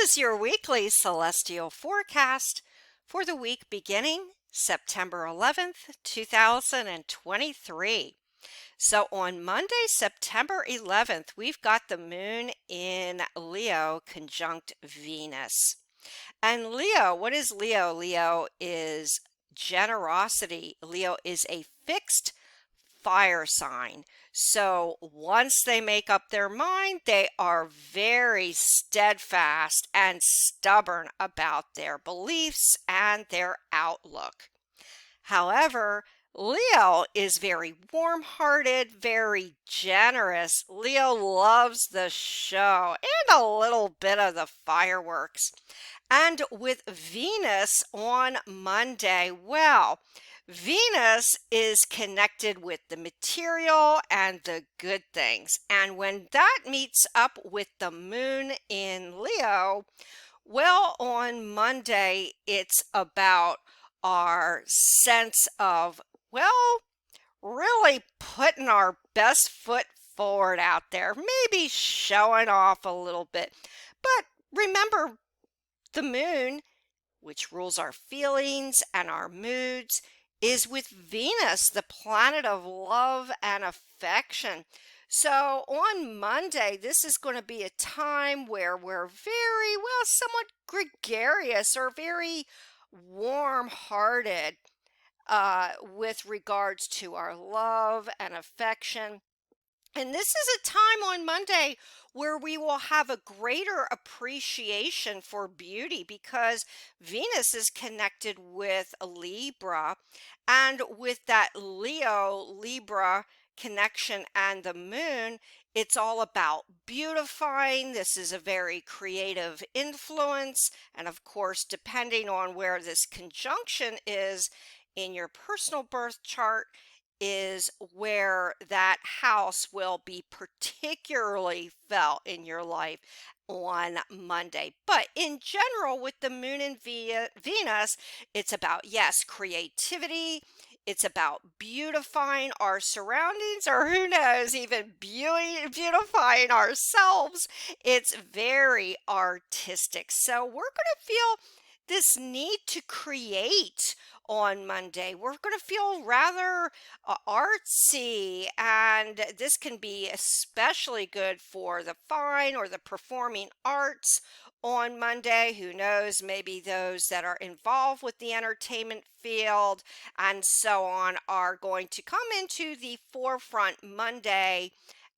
is your weekly celestial forecast for the week beginning September 11th, 2023. So on Monday, September 11th, we've got the moon in Leo conjunct Venus. And Leo, what is Leo? Leo is generosity. Leo is a fixed fire sign. So once they make up their mind, they are very steadfast and stubborn about their beliefs and their outlook. However, Leo is very warm-hearted, very generous. Leo loves the show and a little bit of the fireworks. And with Venus on Monday, well, Venus is connected with the material and the good things. And when that meets up with the moon in Leo, well, on Monday, it's about our sense of, well, really putting our best foot forward out there, maybe showing off a little bit. But remember, the moon, which rules our feelings and our moods, is with Venus, the planet of love and affection. So on Monday, this is going to be a time where we're very, well, somewhat gregarious or very warm-hearted with regards to our love and affection. And this is a time on Monday where we will have a greater appreciation for beauty because Venus is connected with Libra. And with that Libra connection and the moon, it's all about beautifying. This is a very creative influence. And of course, depending on where this conjunction is in your personal birth chart, is where that house will be particularly felt in your life on Monday. But in general, with the moon and Venus, it's about, yes, creativity. It's about beautifying our surroundings, or who knows, even beautifying ourselves. It's very artistic. So we're going to feel this need to create on Monday. We're going to feel rather artsy, and this can be especially good for the fine or the performing arts on Monday. Who knows, maybe those that are involved with the entertainment field and so on are going to come into the forefront Monday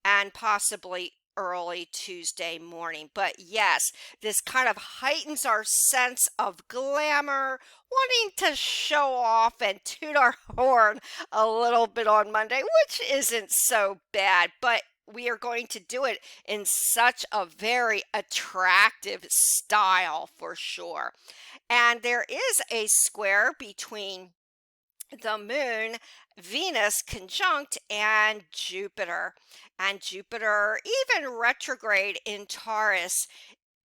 and possibly early Tuesday morning. But yes, this kind of heightens our sense of glamour, wanting to show off and toot our horn a little bit on Monday, which isn't so bad, but we are going to do it in such a very attractive style for sure. And there is a square between the moon, Venus conjunct, and Jupiter. And Jupiter, even retrograde in Taurus,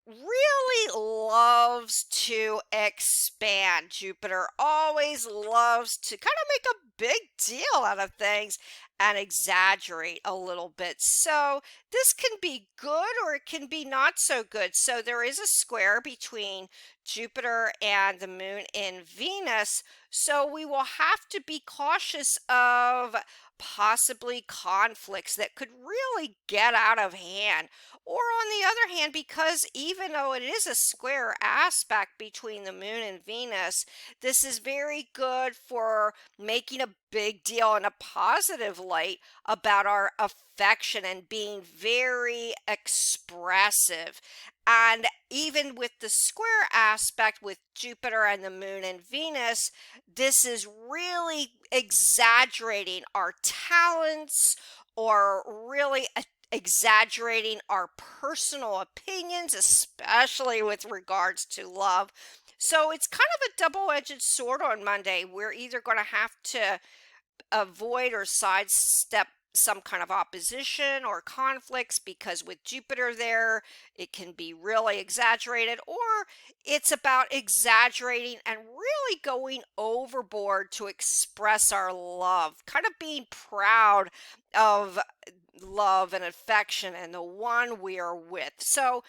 really loves to expand. Jupiter always loves to kind of make a big deal out of things and exaggerate a little bit. So this can be good or it can be not so good. So there is a square between Jupiter and the moon in Venus. So we will have to be cautious of possibly conflicts that could really get out of hand. Or on the other hand, because even though it is a square aspect between the moon and Venus, this is very good for making a big deal in a positive light about our affection and being very expressive. And even with the square aspect with Jupiter and the moon and Venus, this is really exaggerating our talents or really exaggerating our personal opinions, especially with regards to love. So it's kind of a double-edged sword on Monday. We're either going to have to avoid or sidestep some kind of opposition or conflicts because with Jupiter there, it can be really exaggerated, or it's about exaggerating and really going overboard to express our love, kind of being proud of love and affection and the one we are with. So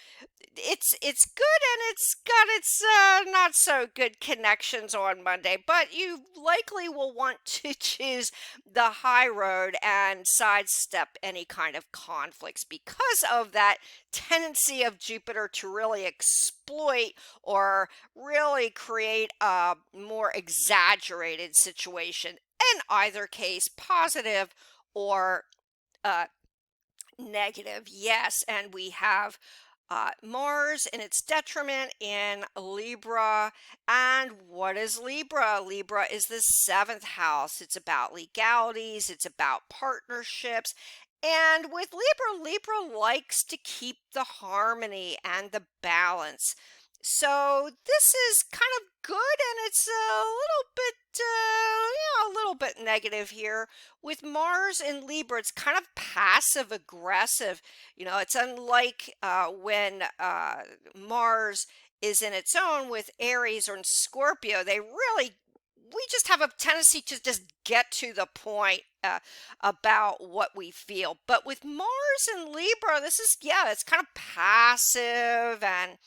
it's good, and it's got its not so good connections on Monday, but you likely will want to choose the high road and sidestep any kind of conflicts because of that tendency of Jupiter to really exploit or really create a more exaggerated situation, in either case positive or uh, negative. Yes, and we have Mars in its detriment in Libra. And what is Libra? Libra is the seventh house. It's about legalities, it's about partnerships. And with Libra, Libra likes to keep the harmony and the balance. So this is kind of good, and it's a little bit, a little bit negative here. With Mars in Libra, it's kind of passive aggressive. It's unlike when Mars is in its own with Aries or in Scorpio. We just have a tendency to just get to the point about what we feel. But with Mars and Libra, it's kind of passive, and,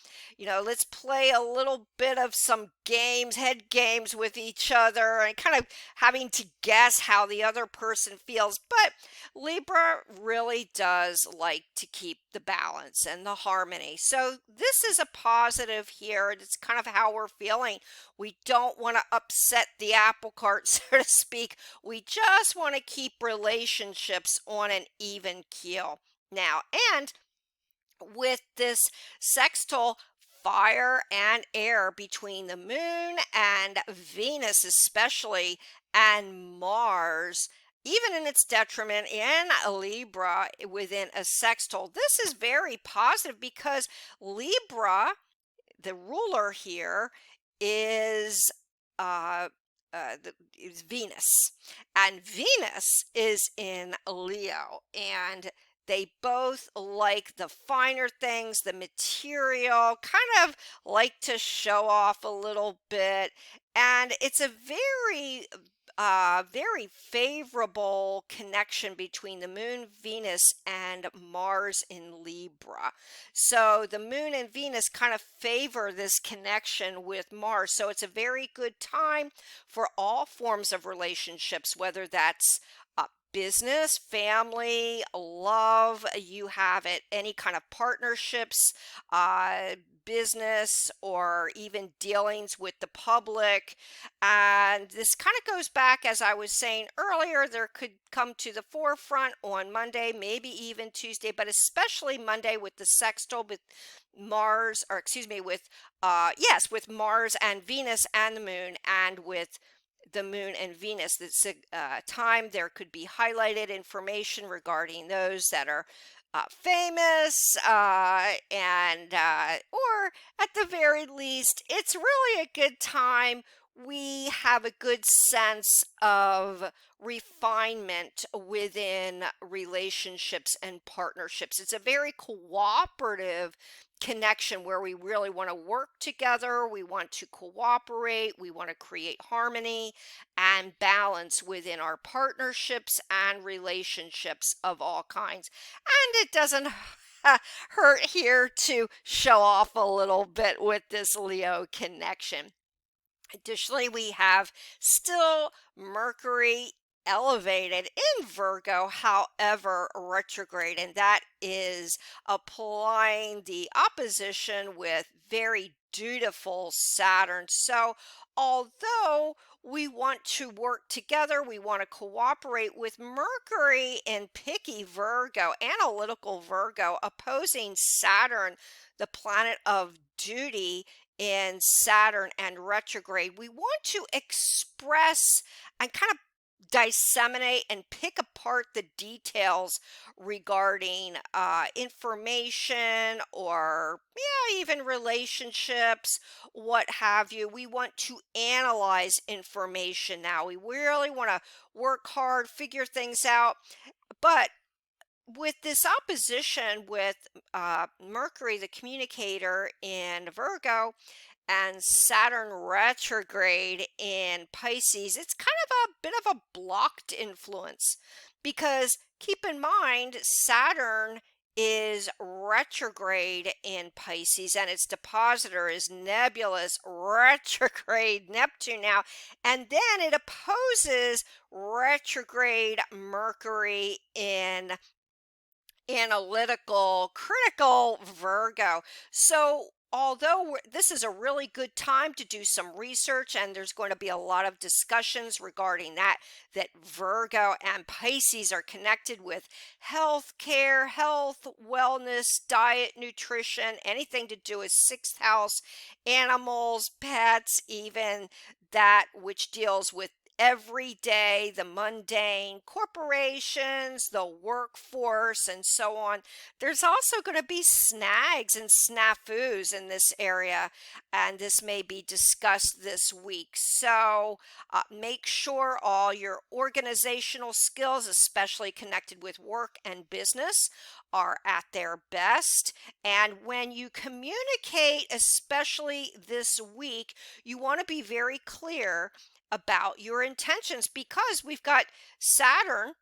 let's play a little bit of some games, head games with each other, and kind of having to guess how the other person feels. But Libra really does like to keep the balance and the harmony. So this is a positive here. It's kind of how we're feeling. We don't want to upset the apple cart, so to speak. We just want to keep relationships on an even keel. Now, and with this sextile fire and air between the moon and Venus, especially, and Mars, even in its detriment in Libra within a sextile, this is very positive because Libra, the ruler here, is uh, is Venus, and Venus is in Leo, and they both like the finer things, the material, kind of like to show off a little bit, and it's a very favorable connection between the moon, Venus, and Mars in Libra. So the moon and Venus kind of favor this connection with Mars. So it's a very good time for all forms of relationships, whether that's business, family, love, you have it, any kind of partnerships, business, or even dealings with the public. And this kind of goes back, as I was saying earlier, there could come to the forefront on Monday, maybe even Tuesday, but especially Monday with the sextile with Mars, or excuse me, with Mars and Venus and the moon, and with the moon and Venus. That's a time there could be highlighted information regarding those that are famous, or at the very least, it's really a good time. We have a good sense of refinement within relationships and partnerships. It's a very cooperative connection where we really want to work together, we want to cooperate, we want to create harmony and balance within our partnerships and relationships of all kinds. And it doesn't hurt here to show off a little bit with this Leo connection. Additionally, we have still Mercury elevated in Virgo, however, retrograde, and that is applying the opposition with very dutiful Saturn. So, although we want to work together, we want to cooperate with Mercury in picky Virgo, analytical Virgo, opposing Saturn, the planet of duty in Saturn and retrograde. We want to express and kind of disseminate and pick apart the details regarding information, or even relationships, what have you. We want to analyze information now. We really want to work hard, figure things out. But with this opposition with Mercury, the communicator in Virgo, and Saturn retrograde in Pisces, it's kind of a bit of a blocked influence. because keep in mind, Saturn is retrograde in Pisces and its depositor is nebulous retrograde Neptune now. And then it opposes retrograde Mercury in analytical, critical Virgo. So, although this is a really good time to do some research, and there's going to be a lot of discussions regarding that Virgo and Pisces are connected with health care, health, wellness, diet, nutrition, anything to do with sixth house, animals, pets, even that which deals with every day, the mundane, corporations, the workforce, and so on. There's also going to be snags and snafus in this area, and this may be discussed this week. So make sure all your organizational skills, especially connected with work and business, are at their best. And when you communicate, especially this week, you want to be very clear about your intentions, because we've got Saturn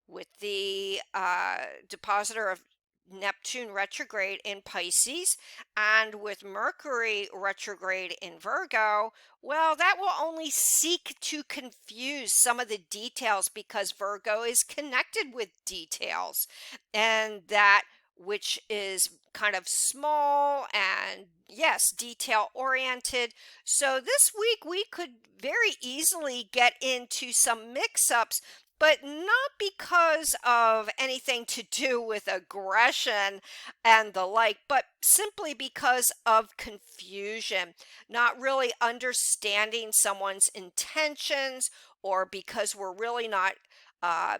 with the depositor of Neptune retrograde in Pisces and with Mercury retrograde in Virgo. Well, that will only seek to confuse some of the details, because Virgo is connected with details, and that which is kind of small and, yes, detail oriented. So this week we could very easily get into some mix-ups, but not because of anything to do with aggression and the like, but simply because of confusion, not really understanding someone's intentions, or because we're really not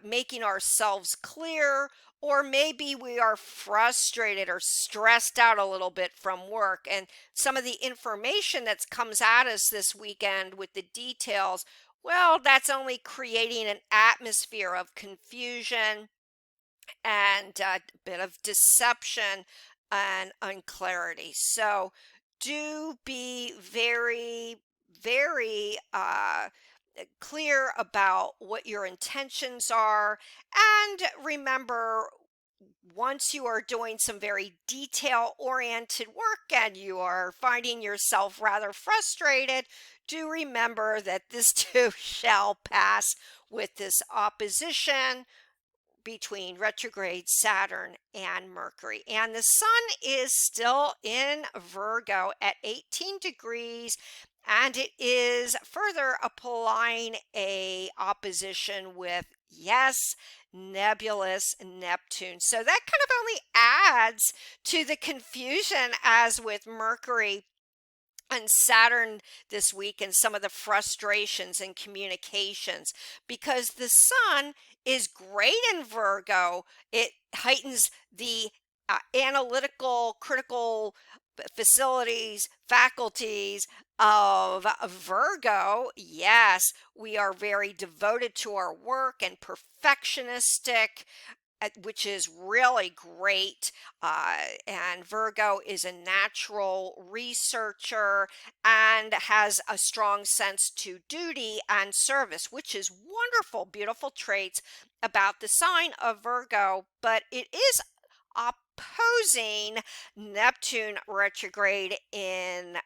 making ourselves clear, or maybe we are frustrated or stressed out a little bit from work, and some of the information that comes at us this weekend with the details, well, that's only creating an atmosphere of confusion and a bit of deception and unclarity. So do be very, very clear about what your intentions are. And remember, once you are doing some very detail oriented work and you are finding yourself rather frustrated, do remember that this too shall pass with this opposition between retrograde Saturn and Mercury. And the sun is still in Virgo at 18 degrees, and it is further applying a opposition with, yes, nebulous Neptune. So that kind of only adds to the confusion as with Mercury and Saturn this week, and some of the frustrations in communications, because the sun is great in Virgo. It heightens the analytical, critical facilities, faculties of Virgo. Yes, we are very devoted to our work and perfectionistic, which is really great. And Virgo is a natural researcher and has a strong sense to duty and service, which is wonderful, beautiful traits about the sign of Virgo. But it is opposing Neptune retrograde in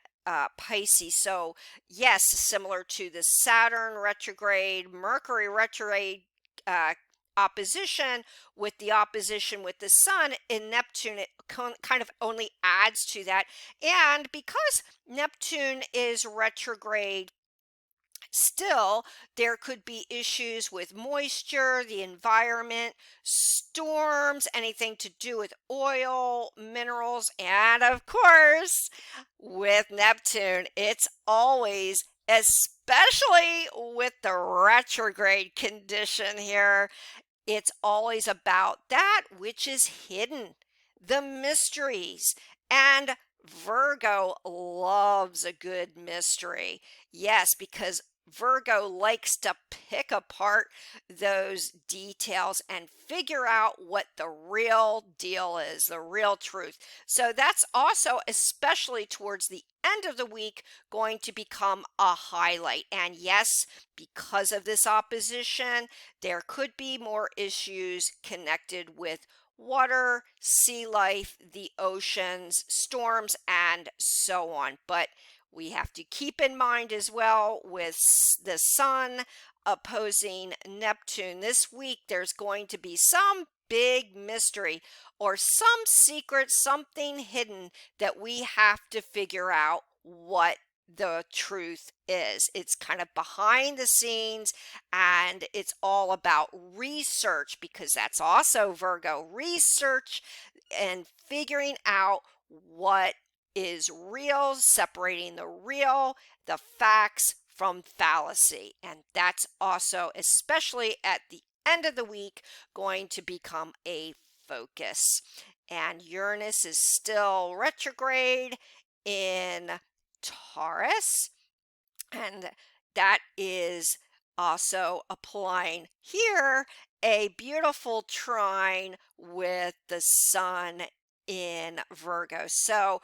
Pisces. So, yes, similar to the Saturn retrograde, Mercury retrograde uh, opposition, with the opposition with the sun in Neptune, it kind of only adds to that. And because Neptune is retrograde, still, there could be issues with moisture, the environment, storms, anything to do with oil, minerals, and of course, with Neptune, it's always, especially with the retrograde condition here, it's always about that which is hidden, the mysteries. And Virgo loves a good mystery. Yes, because Virgo likes to pick apart those details and figure out what the real deal is, the real truth. So that's also, especially towards the end of the week, going to become a highlight. And yes, because of this opposition, there could be more issues connected with water, sea life, the oceans, storms, and so on. But we have to keep in mind as well with the sun opposing Neptune this week, there's going to be some big mystery or some secret, something hidden that we have to figure out what the truth is. It's kind of behind the scenes and it's all about research because that's also Virgo research and figuring out what is real, separating the facts from fallacy. And that's also, especially at the end of the week, going to become a focus. And Uranus is still retrograde in Taurus, and that is also applying here a beautiful trine with the sun in Virgo. So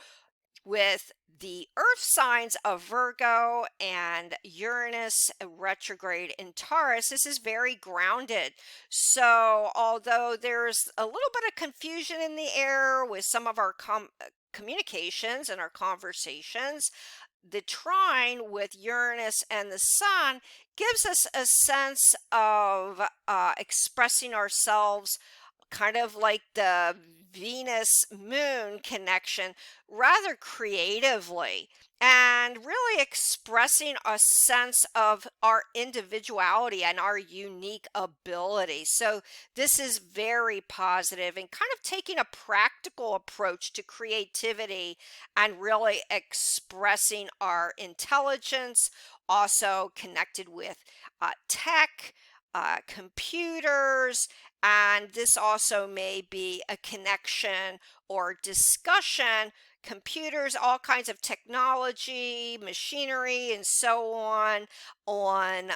with the earth signs of Virgo and Uranus retrograde in Taurus, this is very grounded. So although there's a little bit of confusion in the air with some of our communications and our conversations, the trine with Uranus and the sun gives us a sense of expressing ourselves kind of like the Venus moon connection rather creatively and really expressing a sense of our individuality and our unique ability. So this is very positive and kind of taking a practical approach to creativity and really expressing our intelligence, also connected with tech, computers, and this also may be a connection or discussion, computers, all kinds of technology, machinery, and so on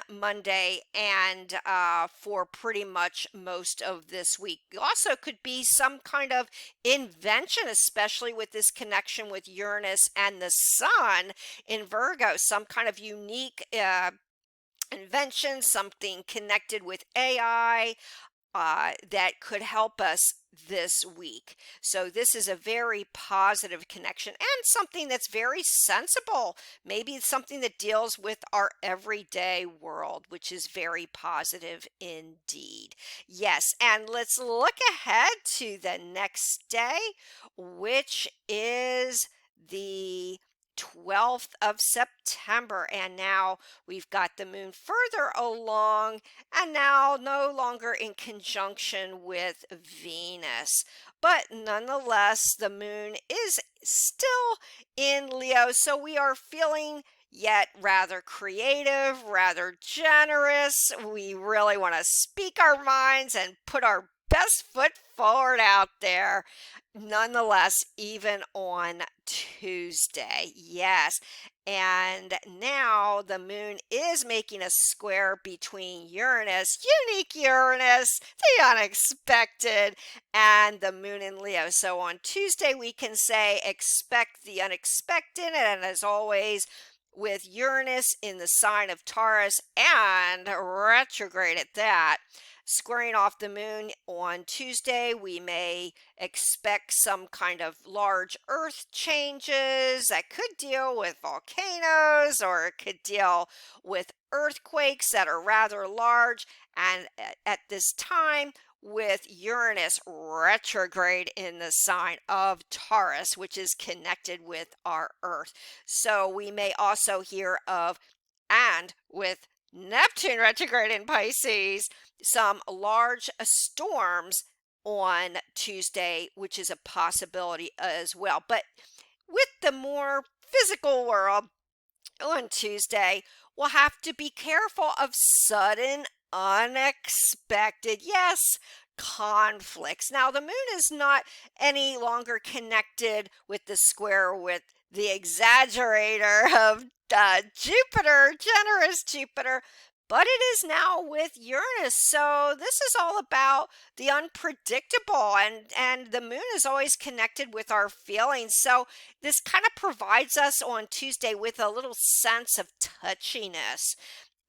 Monday and for pretty much most of this week. Also could be some kind of invention, especially with this connection with Uranus and the sun in Virgo, some kind of unique invention, something connected with AI, that could help us this week. So this is a very positive connection and something that's very sensible. Maybe it's something that deals with our everyday world, which is very positive indeed. Yes, and let's look ahead to the next day, which is the 12th of September. And now we've got the moon further along and now no longer in conjunction with Venus. But nonetheless, the moon is still in Leo, so we are feeling yet rather creative, rather generous. We really want to speak our minds and put our best foot forward out there. Nonetheless, even on Tuesday, yes. And now the moon is making a square between Uranus, unique Uranus, the unexpected, and the moon in Leo. So on Tuesday, we can say expect the unexpected. And as always, with Uranus in the sign of Taurus and retrograde at that, squaring off the moon on Tuesday, we may expect some kind of large earth changes that could deal with volcanoes or it could deal with earthquakes that are rather large. And at this time, with Uranus retrograde in the sign of Taurus, which is connected with our Earth. So we may also hear of, and with Neptune retrograde in Pisces, some large storms on Tuesday, which is a possibility as well. But with the more physical world on Tuesday, we'll have to be careful of sudden, unexpected, yes, conflicts. Now, the moon is not any longer connected with the square with the exaggerator of Jupiter, generous Jupiter, but it is now with Uranus. So this is all about the unpredictable, and the moon is always connected with our feelings. So this kind of provides us on Tuesday with a little sense of touchiness.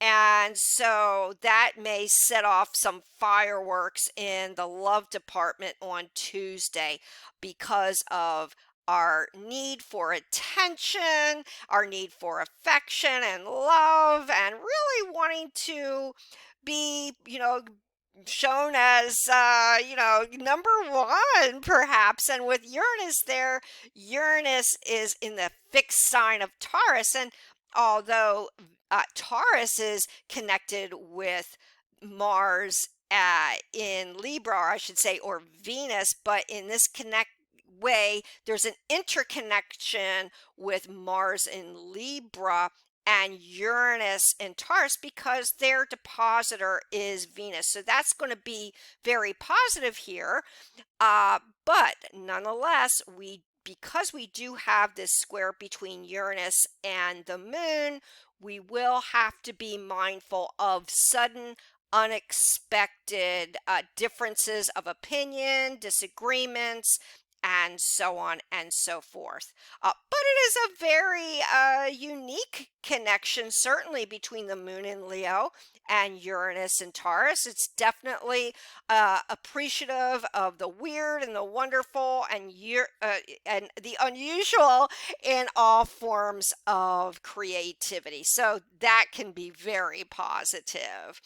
And so that may set off some fireworks in the love department on Tuesday because of our need for attention, our need for affection and love, and really wanting to be, shown as, number one, perhaps. And with Uranus there, Uranus is in the fixed sign of Taurus. And although Taurus is connected with Mars in Libra, or I should say, or Venus, but in this connect way, there's an interconnection with Mars in Libra and Uranus in Taurus because their depositor is Venus. So that's going to be very positive here. But nonetheless, because we do have this square between Uranus and the moon, we will have to be mindful of sudden, unexpected differences of opinion, disagreements, and so on and so forth. But it is a very unique connection, certainly between the moon in Leo and Uranus and Taurus. It's definitely appreciative of the weird and the wonderful and the unusual in all forms of creativity. So that can be very positive.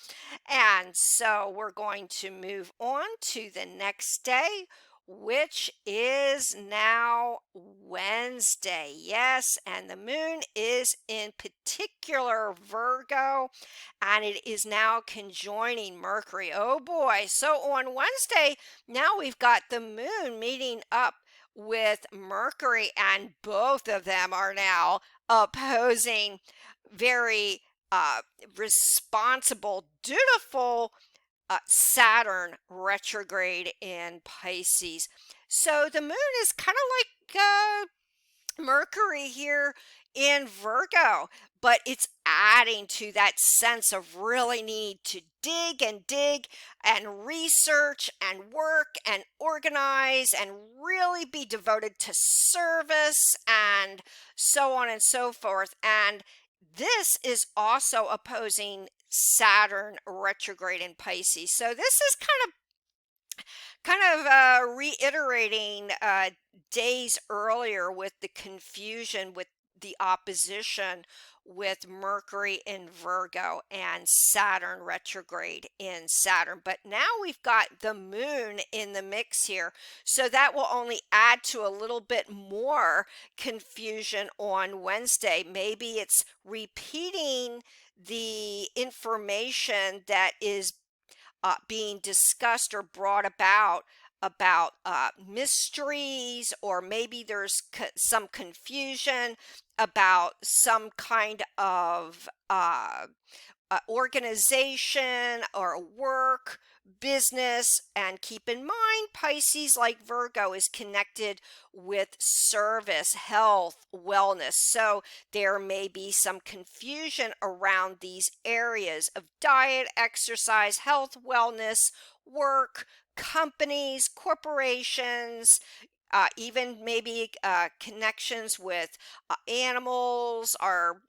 And so we're going to move on to the next day, which is now Wednesday. Yes, and the moon is in particular Virgo, and it is now conjoining Mercury. Oh boy. So on Wednesday, now we've got the moon meeting up with Mercury, and both of them are now opposing very responsible, dutiful Saturn retrograde in Pisces. So the moon is kind of like Mercury here in Virgo, but it's adding to that sense of really need to dig and research and work and organize and really be devoted to service and so on and so forth. And this is also opposing Saturn retrograde in Pisces. So this is kind of reiterating days earlier with the confusion with the opposition with Mercury in Virgo and Saturn retrograde in Saturn. But now we've got the moon in the mix here. So that will only add to a little bit more confusion on Wednesday. Maybe it's repeating the information that is being discussed or brought about mysteries, or maybe there's some confusion about some kind of organization or work, business. And keep in mind, Pisces, like Virgo, is connected with service, health, wellness. So there may be some confusion around these areas of diet, exercise, health, wellness, work, companies, corporations, even maybe connections with animals or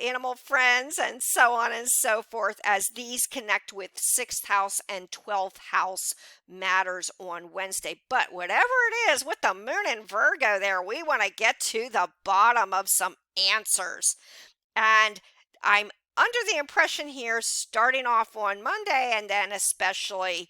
animal friends, and so on and so forth, as these connect with 6th house and 12th house matters on Wednesday. But whatever it is with the moon in Virgo there, we want to get to the bottom of some answers. And I'm under the impression here, starting off on Monday and then especially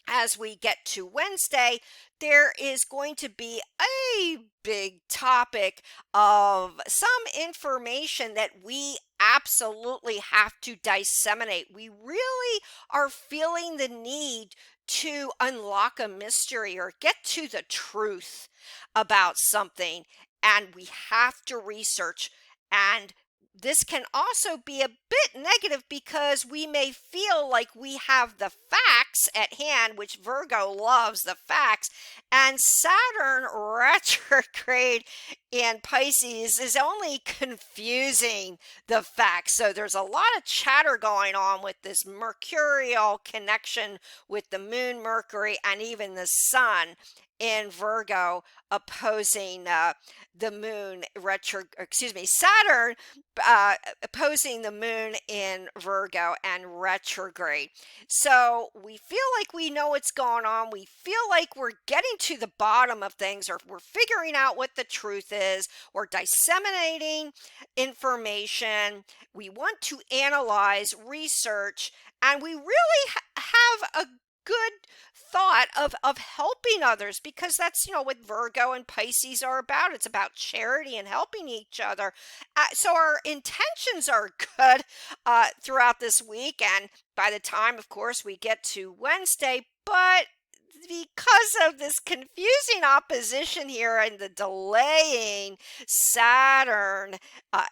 as we get to Wednesday, there is going to be a big topic of some information that we absolutely have to disseminate. We really are feeling the need to unlock a mystery or get to the truth about something, and we have to research. And this can also be a bit negative because we may feel like we have the facts at hand, which Virgo loves the facts, and Saturn retrograde in Pisces is only confusing the facts. So there's a lot of chatter going on with this mercurial connection with the moon, Mercury, and even the sun in Virgo opposing the moon Saturn opposing the moon in Virgo and retrograde. So we feel like we know what's going on. We feel like we're getting to the bottom of things, or we're figuring out what the truth is. We're disseminating information. We want to analyze, research, and we really have a good thought of helping others, because that's what Virgo and Pisces are about. It's about charity and helping each other. So our intentions are good throughout this week, and by the time, of course, we get to Wednesday, but because of this confusing opposition here and the delaying Saturn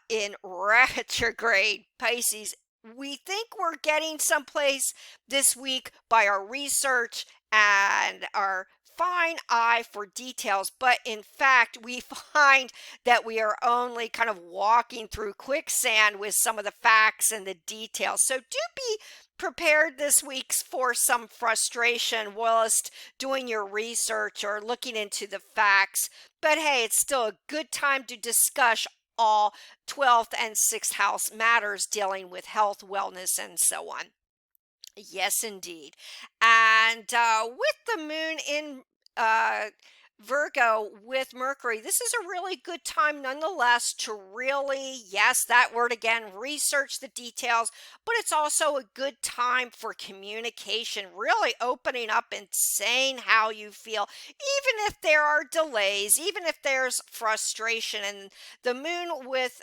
in retrograde Pisces, we think we're getting someplace this week by our research and our fine eye for details, but in fact, we find that we are only kind of walking through quicksand with some of the facts and the details. So do be prepared this week for some frustration whilst doing your research or looking into the facts. But hey, it's still a good time to discuss all 12th and 6th house matters dealing with health, wellness, and so on. Yes, indeed. And with the moon in uh, Virgo with Mercury, this is a really good time nonetheless to really, yes, that word again, research the details, but it's also a good time for communication, really opening up and saying how you feel, even if there are delays, even if there's frustration. And the moon with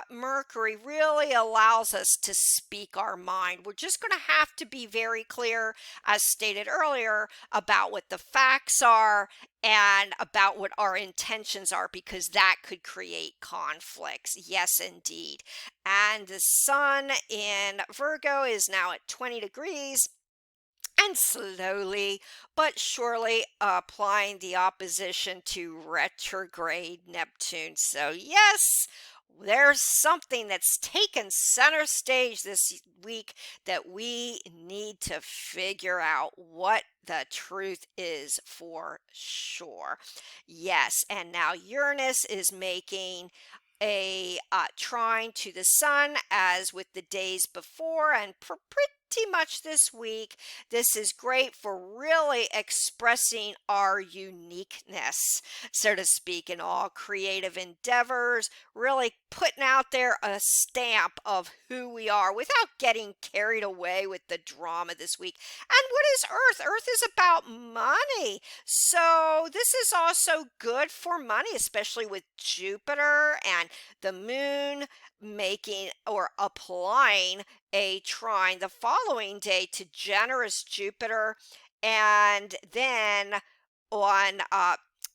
Mercury really allows us to speak our mind. We're just going to have to be very clear, as stated earlier, about what the facts are and about what our intentions are, because that could create conflicts. Yes, indeed. And the sun in Virgo is now at 20 degrees. And slowly but surely applying the opposition to retrograde Neptune. So, yes, there's something that's taken center stage this week that we need to figure out what the truth is for sure. Yes, and now Uranus is making a trine to the sun as with the days before, and pretty much this week. This is great for really expressing our uniqueness, so to speak, in all creative endeavors, really putting out there a stamp of who we are without getting carried away with the drama this week. And what is Earth? Earth is about money. So this is also good for money, especially with Jupiter and the moon making or applying a trine the following day to generous Jupiter. And then on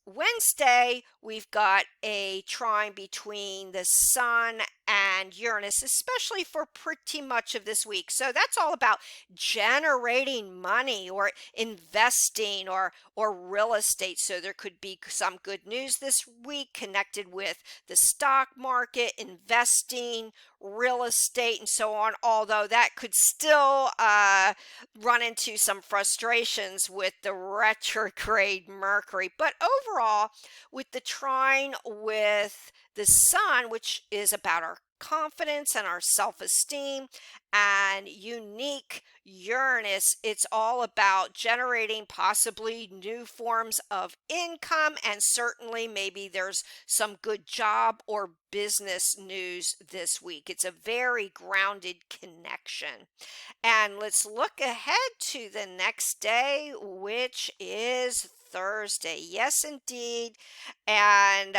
Wednesday, we've got a trine between the sun and Uranus, especially for pretty much of this week. So that's all about generating money or investing or real estate. So there could be some good news this week connected with the stock market, investing, real estate, and so on. Although that could still run into some frustrations with the retrograde Mercury. But overall, with the trine with the sun, which is about our confidence and our self-esteem, and unique Uranus, it's all about generating possibly new forms of income, and certainly maybe there's some good job or business news this week. It's a very grounded connection. And let's look ahead to the next day, which is Thursday. Yes, indeed. And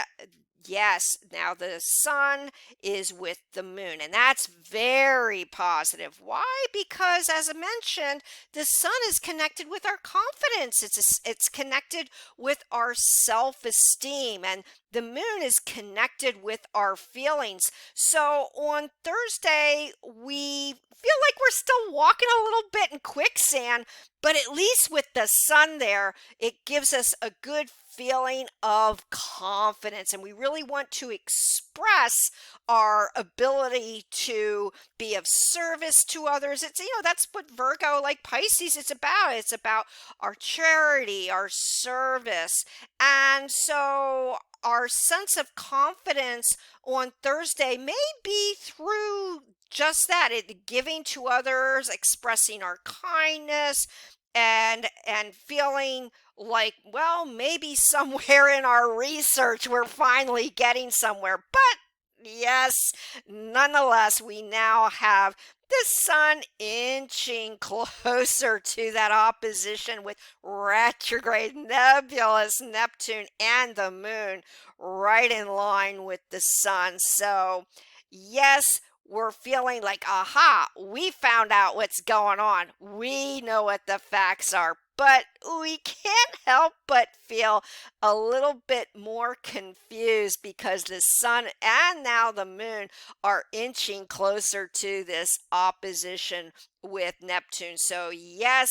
Yes, now the sun is with the moon, and that's very positive. Why? Because as I mentioned, the sun is connected with our confidence. It's connected with our self-esteem, and the moon is connected with our feelings. So on Thursday, we feel like we're still walking a little bit in quicksand, but at least with the sun there, it gives us a good feeling of confidence, and we really want to express our ability to be of service to others. It's, that's what Virgo, like Pisces, it's about our charity, our service. And so our sense of confidence on Thursday may be through just that, giving to others, expressing our kindness, and feeling like, well, maybe somewhere in our research we're finally getting somewhere. But yes, nonetheless, we now have the sun inching closer to that opposition with retrograde nebulous Neptune and the moon right in line with the sun. So, yes, we're feeling like, aha, we found out what's going on. We know what the facts are, but we can't help but feel a little bit more confused because the sun and now the moon are inching closer to this opposition with Neptune. So, yes,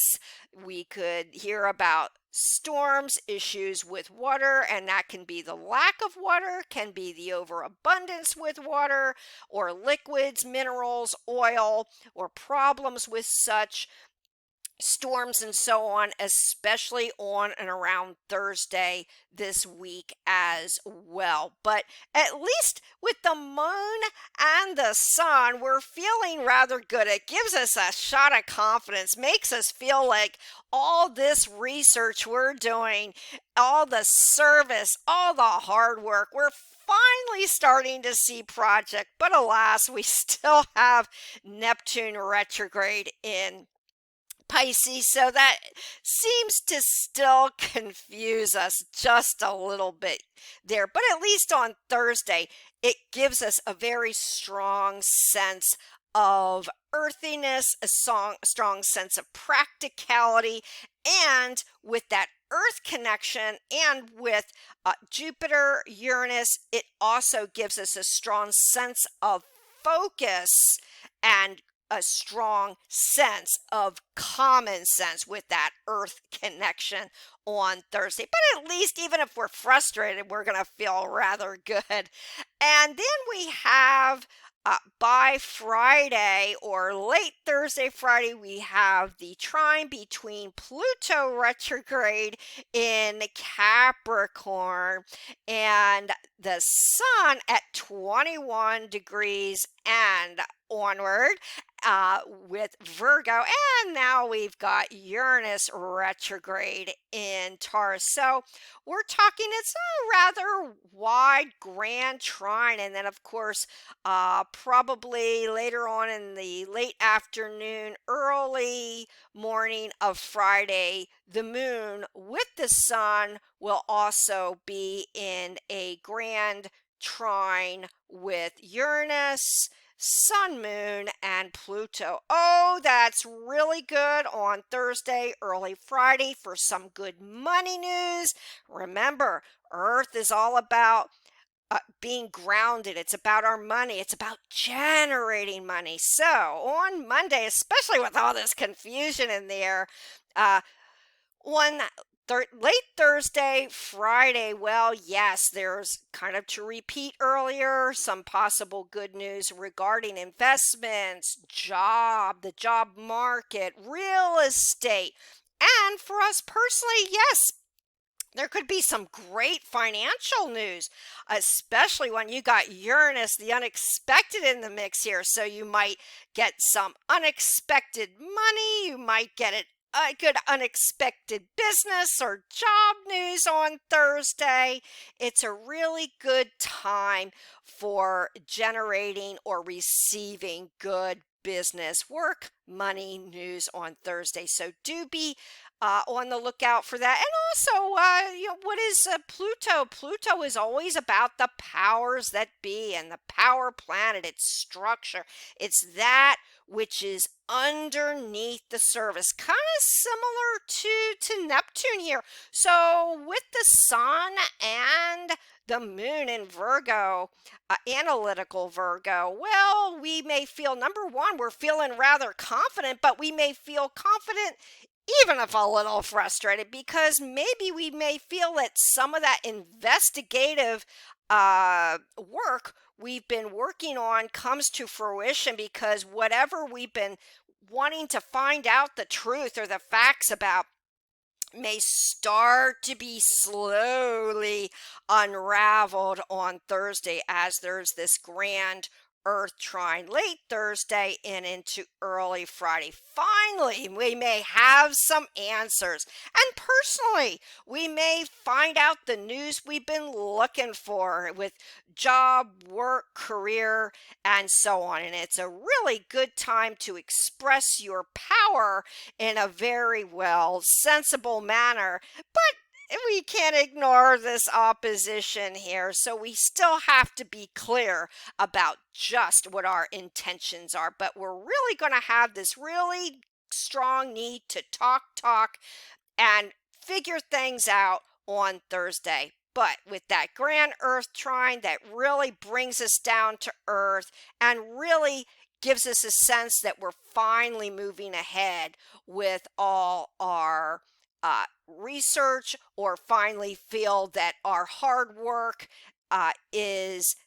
we could hear about storms, issues with water, and that can be the lack of water, can be the overabundance with water, or liquids, minerals, oil, or problems with such storms and so on, especially on and around Thursday this week as well. But at least with the moon and the sun, we're feeling rather good. It gives us a shot of confidence, makes us feel like all this research we're doing, all the service, all the hard work, we're finally starting to see project. But alas, we still have Neptune retrograde in Pisces, so that seems to still confuse us just a little bit there. But at least on Thursday, it gives us a very strong sense of earthiness, strong sense of practicality, and with that Earth connection and with Jupiter, Uranus, it also gives us a strong sense of focus and a strong sense of common sense with that Earth connection on Thursday. But at least, even if we're frustrated, we're going to feel rather good. And then we have by Friday or late Thursday, Friday, we have the trine between Pluto retrograde in Capricorn and the sun at 21 degrees and onward with Virgo, and now we've got Uranus retrograde in Taurus. So we're talking, it's a rather wide, grand trine, and then of course, probably later on in the late afternoon, early morning of Friday, the moon with the sun will also be in a grand trine with Uranus, Sun, Moon, and Pluto. Oh, that's really good on Thursday, early Friday for some good money news. Remember, Earth is all about being grounded. It's about our money. It's about generating money. So on Monday, especially with all this confusion in the air, uh, on late Thursday, Friday, well, yes, there's kind of to repeat earlier, some possible good news regarding investments, the job market, real estate. And for us personally, yes, there could be some great financial news, especially when you got Uranus, the unexpected, in the mix here. So you might get some unexpected money. You might get a good unexpected business or job news on Thursday. It's a really good time for generating or receiving good business, work, money news on Thursday. So do be on the lookout for that. And also, what is Pluto? Pluto is always about the powers that be and the power planet, its structure. It's that which is underneath the surface, kind of similar to Neptune here. So with the sun and the moon in Virgo, analytical Virgo, well, we may feel, number one, we're feeling rather confident, but we may feel confident even if a little frustrated, because maybe we may feel that some of that investigative work we've been working on comes to fruition, because whatever we've been wanting to find out the truth or the facts about may start to be slowly unraveled on Thursday, as there's this grand Earth trine late Thursday and into early Friday. Finally, we may have some answers. And personally, we may find out the news we've been looking for with job, work, career, and so on. And it's a really good time to express your power in a very well sensible manner. But we can't ignore this opposition here, so we still have to be clear about just what our intentions are. But we're really going to have this really strong need to talk, and figure things out on Thursday. But with that grand Earth trine that really brings us down to earth and really gives us a sense that we're finally moving ahead with all our research, or finally feel that our hard work is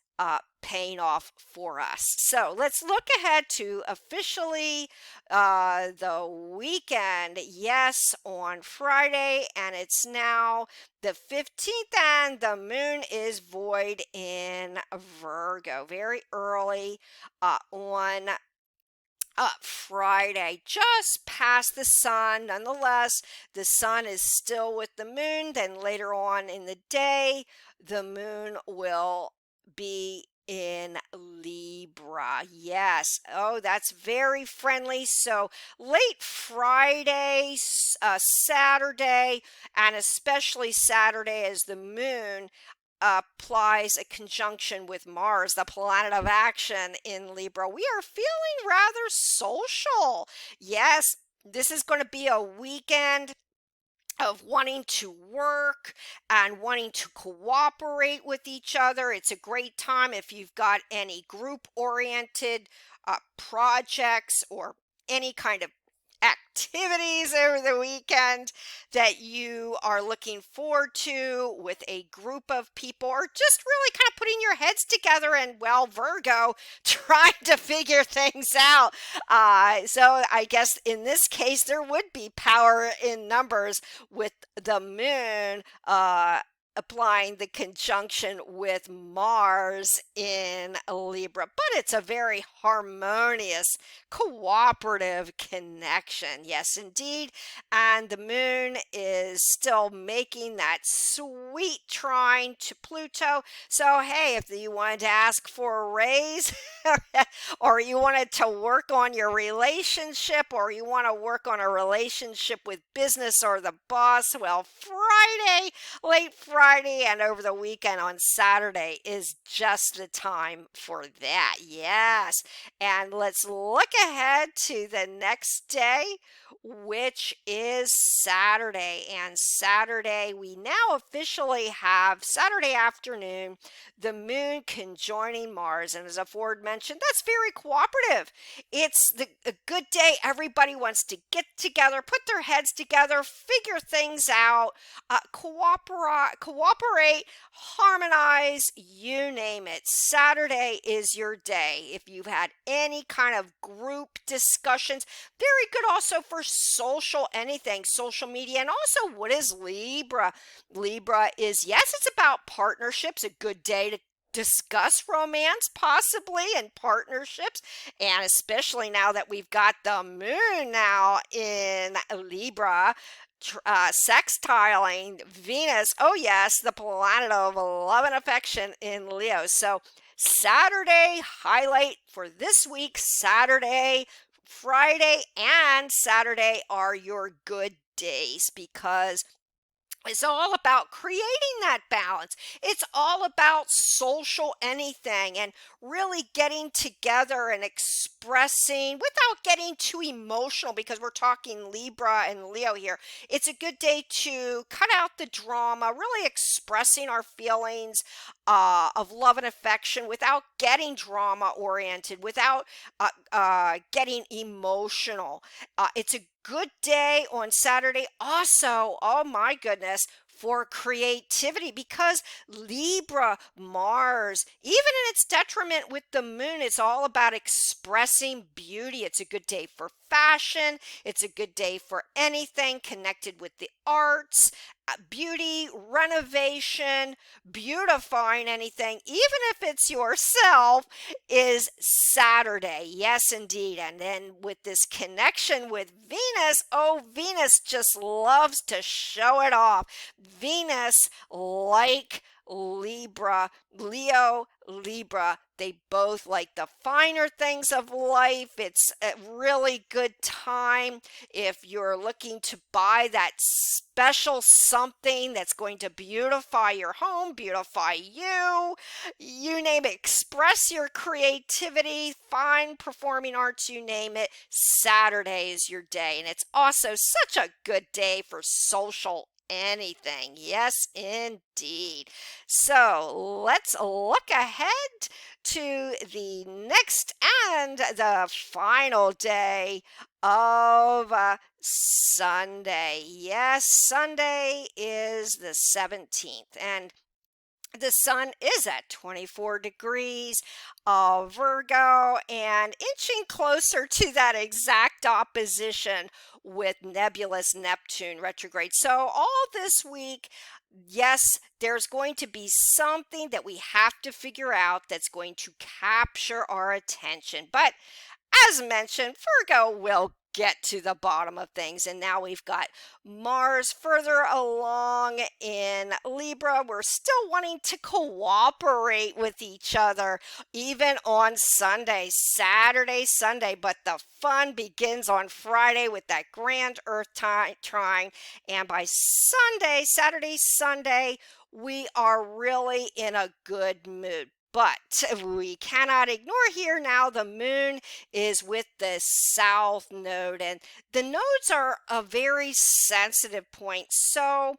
paying off for us. So let's look ahead to officially the weekend. Yes, on Friday, and it's now the 15th, and the moon is void in Virgo very early on Friday, just past the sun. Nonetheless, the sun is still with the moon. Then later on in the day, the moon will be in Libra. Yes. Oh, that's very friendly. So late Friday, Saturday, and especially Saturday, as the moon applies a conjunction with Mars, the planet of action in Libra, we are feeling rather social. Yes, this is going to be a weekend of wanting to work and wanting to cooperate with each other. It's a great time if you've got any group oriented projects or any kind of activities over the weekend that you are looking forward to with a group of people, or just really kind of putting your heads together and, well, Virgo, trying to figure things out. So I guess in this case, there would be power in numbers with the moon applying the conjunction with Mars in Libra. But it's a very harmonious, cooperative connection. Yes, indeed. And the moon is still making that sweet trine to Pluto. So, hey, if you wanted to ask for a raise, or you wanted to work on your relationship, or you want to work on a relationship with business or the boss, well, Friday, late Friday, and over the weekend on Saturday is just the time for that. Yes. And let's look ahead to the next day, which is Saturday. And Saturday, we now officially have Saturday afternoon, the moon conjoining Mars. And as aforementioned, that's very cooperative. It's a good day. Everybody wants to get together, put their heads together, figure things out, cooperate, harmonize, you name it. Saturday is your day. If you've had any kind of group discussions, very good also for social anything, social media. And also, what is Libra? Libra is, yes, it's about partnerships, a good day to discuss romance possibly and partnerships, and especially now that we've got the moon now in Libra, sextiling Venus. Oh yes, the planet of love and affection in Leo. So Saturday highlight for this week. Saturday, Friday, and Saturday are your good days because it's all about creating that balance. It's all about social anything and really getting together and expressing without getting too emotional because we're talking Libra and Leo here. It's a good day to cut out the drama, really expressing our feelings of love and affection without getting drama oriented, without getting emotional. It's a good day on Saturday. Also, oh my goodness, for creativity because Libra, Mars, even in its detriment with the moon, it's all about expressing beauty. It's a good day for fashion. It's a good day for anything connected with the arts, beauty, renovation, beautifying anything, even if it's yourself, is Saturday. Yes, indeed. And then with this connection with Venus, oh, Venus just loves to show it off. Venus, like Libra, Leo, Libra, they both like the finer things of life. It's a really good time if you're looking to buy that special something that's going to beautify your home, beautify you name it, express your creativity, fine performing arts, you name it. Saturday is your day, and it's also such a good day for social anything. Yes, indeed. So let's look ahead to the next and the final day of Sunday. Yes, Sunday is the 17th, and the sun is at 24 degrees Virgo and inching closer to that exact opposition with nebulous Neptune retrograde. So all this week, yes, there's going to be something that we have to figure out that's going to capture our attention. But as mentioned, Virgo will get to the bottom of things. And now we've got Mars further along in Libra. We're still wanting to cooperate with each other, even on Sunday, Saturday, Sunday. But the fun begins on Friday with that grand Earth trine. And by Sunday, Saturday, Sunday, we are really in a good mood. But we cannot ignore here now the moon is with the south node, and the nodes are a very sensitive point. So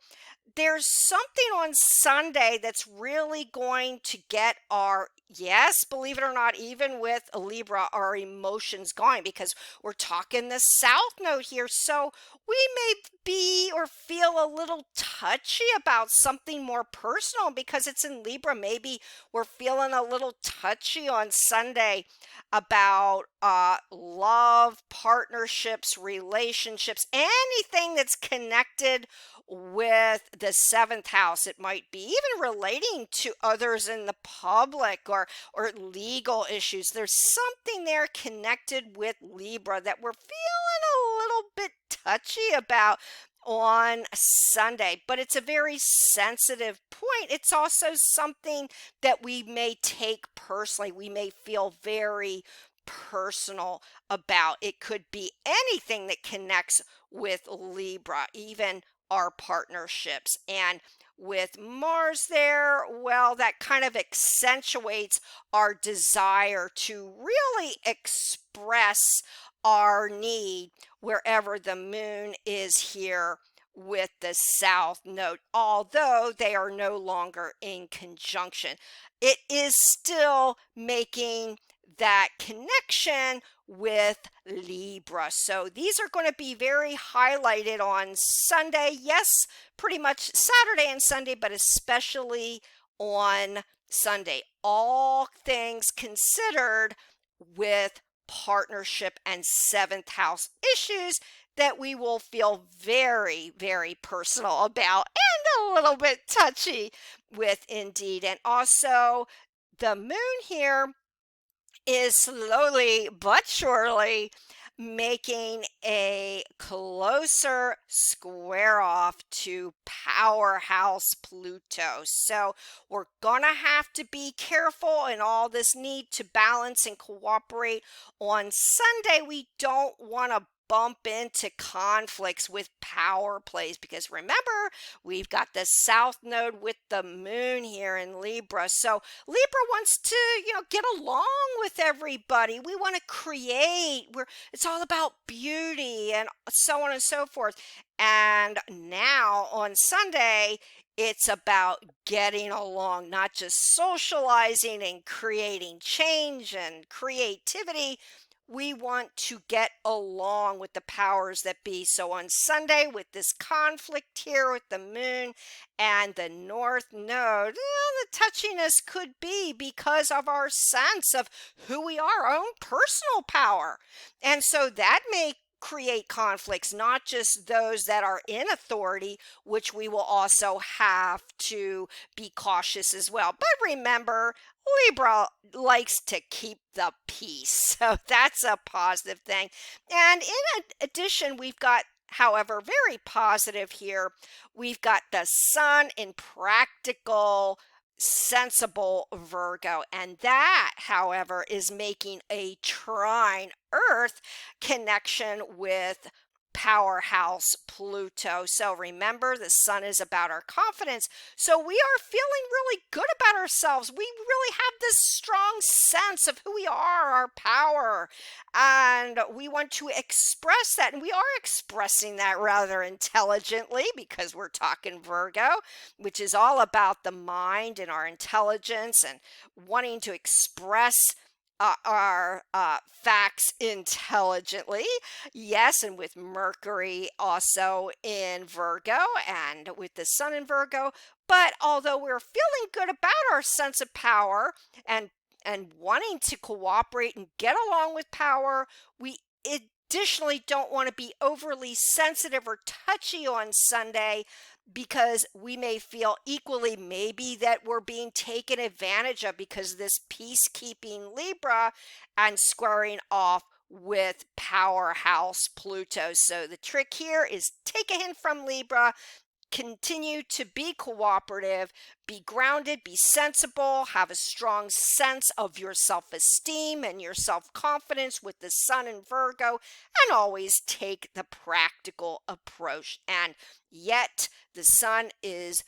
there's something on Sunday that's really going to get our, yes, believe it or not, even with a Libra, our emotions going because we're talking the South Node here. So we may be or feel a little touchy about something more personal because it's in Libra. Maybe we're feeling a little touchy on Sunday about love, partnerships, relationships, anything that's connected with the seventh house. It might be even relating to others in the public or legal issues. There's something there connected with Libra that we're feeling a little bit touchy about on Sunday, but it's a very sensitive point. It's also something that we may take personally. We may feel very personal about. It could be anything that connects with Libra, even our partnerships. And with Mars there, well, that kind of accentuates our desire to really express our need wherever the moon is here with the south node, although they are no longer in conjunction. It is still making that connection with Libra. So these are going to be very highlighted on Sunday. Yes, pretty much Saturday and Sunday, but especially on Sunday. All things considered with partnership and seventh house issues that we will feel very, very personal about and a little bit touchy with indeed. And also the moon here is slowly but surely making a closer square off to powerhouse Pluto. So we're gonna have to be careful in all this need to balance and cooperate. On Sunday, we don't want to bump into conflicts with power plays because remember, we've got the south node with the moon here in Libra. So Libra wants to, get along with everybody. We want to create. It's all about beauty and so on and so forth. And now on Sunday, it's about getting along, not just socializing and creating change and creativity. We want to get along with the powers that be. So on Sunday, with this conflict here with the moon and the north node, the touchiness could be because of our sense of who we are, our own personal power. And so that may create conflicts, not just those that are in authority, which we will also have to be cautious as well. But remember, Libra likes to keep the peace, so that's a positive thing. And in addition, we've got, however, very positive here, we've got the sun in practical, sensible Virgo, and that, however, is making a trine Earth connection with powerhouse Pluto. So remember, the sun is about our confidence. So we are feeling really good about ourselves. We really have this strong sense of who we are, our power, and we want to express that. And we are expressing that rather intelligently because we're talking Virgo, which is all about the mind and our intelligence and wanting to express our facts intelligently. Yes, and with Mercury also in Virgo and with the sun in Virgo. But although we're feeling good about our sense of power and wanting to cooperate and get along with power, we additionally don't want to be overly sensitive or touchy on Sunday because we may feel equally maybe that we're being taken advantage of because this peacekeeping Libra and squaring off with powerhouse Pluto. So the trick here is take a hint from Libra. Continue to be cooperative, be grounded, be sensible, have a strong sense of your self-esteem and your self-confidence with the sun in Virgo, and always take the practical approach. And yet the sun is,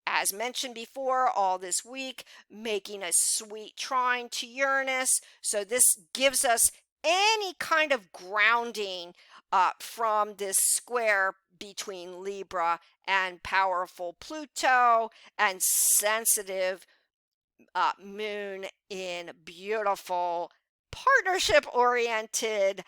as mentioned before, all this week, making a sweet trine to Uranus. So this gives us any kind of grounding from this square between Libra and powerful Pluto and sensitive moon in beautiful partnership-oriented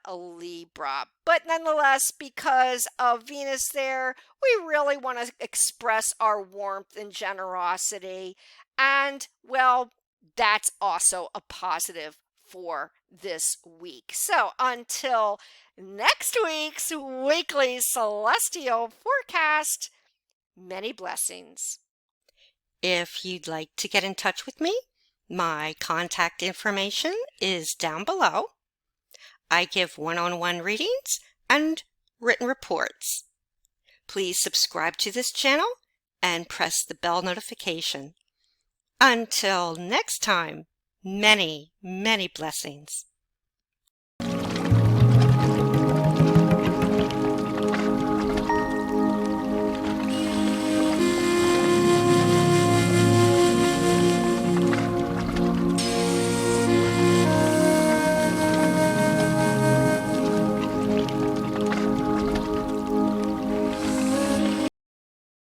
Libra. But nonetheless, because of Venus there, we really want to express our warmth and generosity. And, well, that's also a positive for this week. So until next week's weekly celestial forecast, many blessings. If you'd like to get in touch with me, my contact information is down below. I give one-on-one readings and written reports. Please subscribe to this channel and press the bell notification. Until next time, many, many blessings.